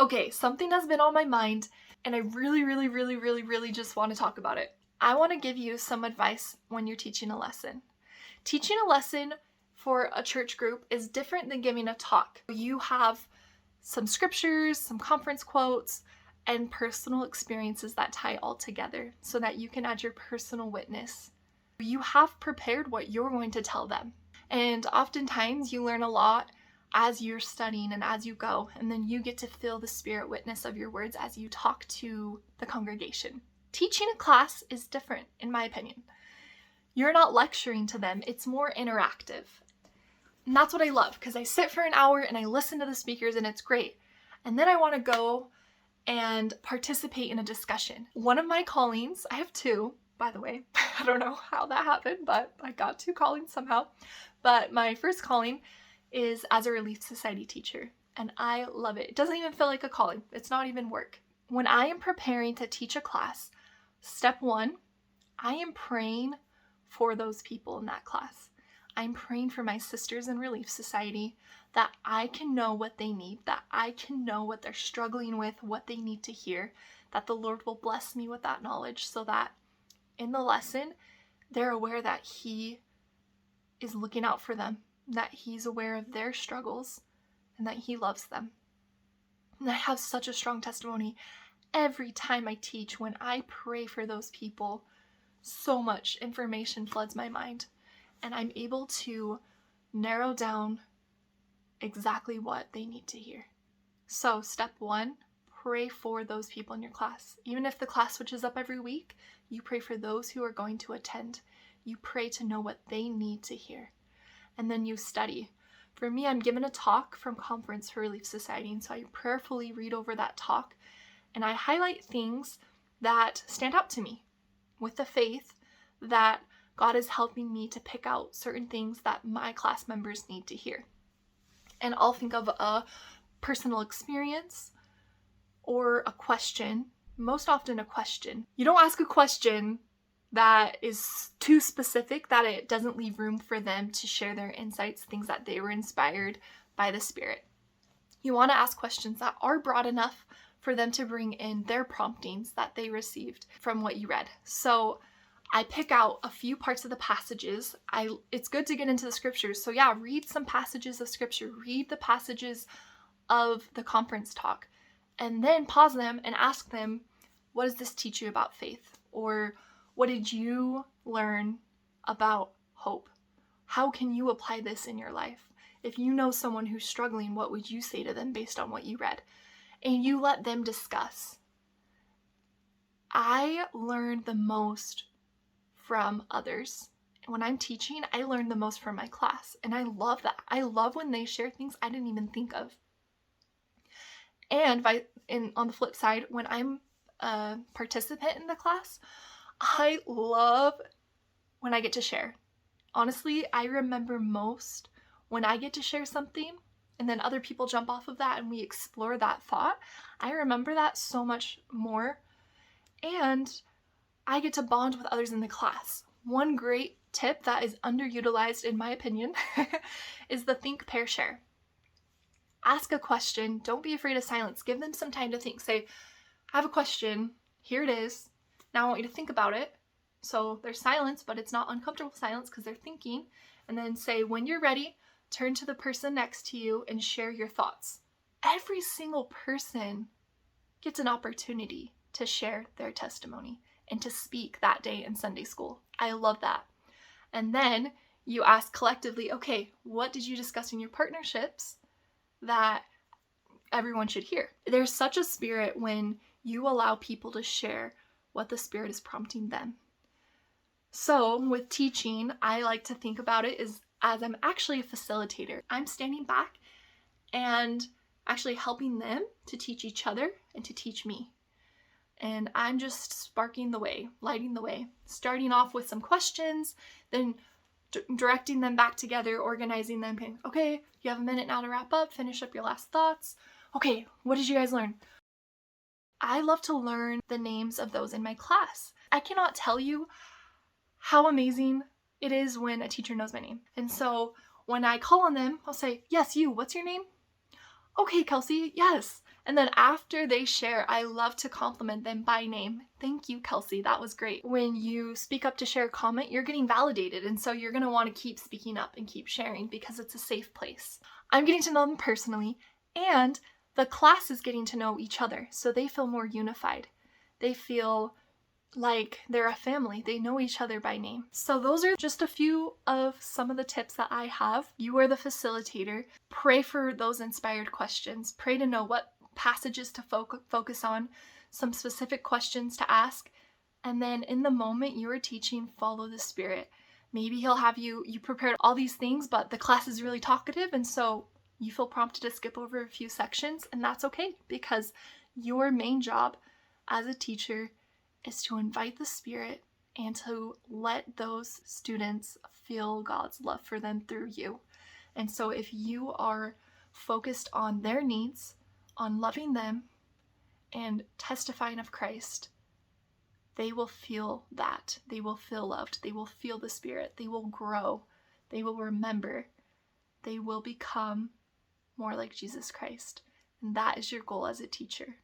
Okay, something has been on my mind and I really just want to talk about it. I want to give you some advice when you're teaching a lesson. Teaching a lesson for a church group is different than giving a talk. You have some scriptures, some conference quotes, and personal experiences that tie all together so that you can add your personal witness. You have prepared what you're going to tell them. And oftentimes you learn a lot as you're studying and as you go, and then you get to feel the spirit witness of your words as you talk to the congregation. Teaching a class is different, in my opinion. You're not lecturing to them, it's more interactive. And that's what I love, because I sit for an hour and I listen to the speakers and it's great. And then I want to go and participate in a discussion. One of my callings, I have two, by the way. I don't know how that happened, but I got two callings somehow. But my first calling is as a Relief Society teacher, and I love it. It doesn't even feel like a calling. It's not even work. When I am preparing to teach a class, step one, I am praying for those people in that class. I'm praying for my sisters in Relief Society that I can know what they need, that I can know what they're struggling with, what they need to hear, that the Lord will bless me with that knowledge so that in the lesson, they're aware that He is looking out for them, that He's aware of their struggles, and that He loves them. And I have such a strong testimony every time I teach. When I pray for those people, so much information floods my mind, and I'm able to narrow down exactly what they need to hear. So step one, pray for those people in your class. Even if the class switches up every week, you pray for those who are going to attend. You pray to know what they need to hear. And then you study. For me, I'm given a talk from Conference for Relief Society, and so I prayerfully read over that talk, and I highlight things that stand out to me with the faith that God is helping me to pick out certain things that my class members need to hear. And I'll think of a personal experience or a question, most often a question. You don't ask a question that is too specific that it doesn't leave room for them to share their insights, things that they were inspired by the Spirit. You want to ask questions that are broad enough for them to bring in their promptings that they received from what you read. So I pick out a few parts of the passages. It's good to get into the scriptures. So yeah, read some passages of scripture. Read the passages of the conference talk. And then pause them and ask them, what does this teach you about faith? Or what did you learn about hope? How can you apply this in your life? If you know someone who's struggling, what would you say to them based on what you read? And you let them discuss. I learn the most from others. When I'm teaching, I learn the most from my class, and I love that. I love when they share things I didn't even think of. And on the flip side, when I'm a participant in the class, I love when I get to share. Honestly, I remember most when I get to share something and then other people jump off of that and we explore that thought. I remember that so much more, and I get to bond with others in the class. One great tip that is underutilized, in my opinion, is the think, pair, share. Ask a question. Don't be afraid of silence. Give them some time to think. Say, I have a question. Here it is. Now I want you to think about it. So there's silence, but it's not uncomfortable silence because they're thinking. And then say, when you're ready, turn to the person next to you and share your thoughts. Every single person gets an opportunity to share their testimony and to speak that day in Sunday school. I love that. And then you ask collectively, okay, what did you discuss in your partnerships that everyone should hear? There's such a spirit when you allow people to share what the Spirit is prompting them. So with teaching, I like to think about it as I'm actually a facilitator. I'm standing back and actually helping them to teach each other and to teach me. And I'm just sparking the way, lighting the way, starting off with some questions, then directing them back together, organizing them. Okay, you have a minute now to wrap up, finish up your last thoughts. Okay, what did you guys learn? I love to learn the names of those in my class. I cannot tell you how amazing it is when a teacher knows my name. And so when I call on them, I'll say, yes, you, what's your name? Okay, Kelsey, yes. And then after they share, I love to compliment them by name. Thank you, Kelsey. That was great. When you speak up to share a comment, you're getting validated. And so you're going to want to keep speaking up and keep sharing because it's a safe place. I'm getting to know them personally, and the class is getting to know each other. So they feel more unified. They feel like they're a family. They know each other by name. So those are just a few of some of the tips that I have. You are the facilitator. Pray for those inspired questions. Pray to know what passages to focus on, some specific questions to ask. And then in the moment you are teaching, follow the Spirit. Maybe he'll have you prepared all these things, but the class is really talkative, and so you feel prompted to skip over a few sections, and that's okay, because your main job as a teacher is to invite the Spirit and to let those students feel God's love for them through you. And so if you are focused on their needs, on loving them, and testifying of Christ, they will feel that. They will feel loved. They will feel the Spirit. They will grow. They will remember. They will become more like Jesus Christ. And that is your goal as a teacher.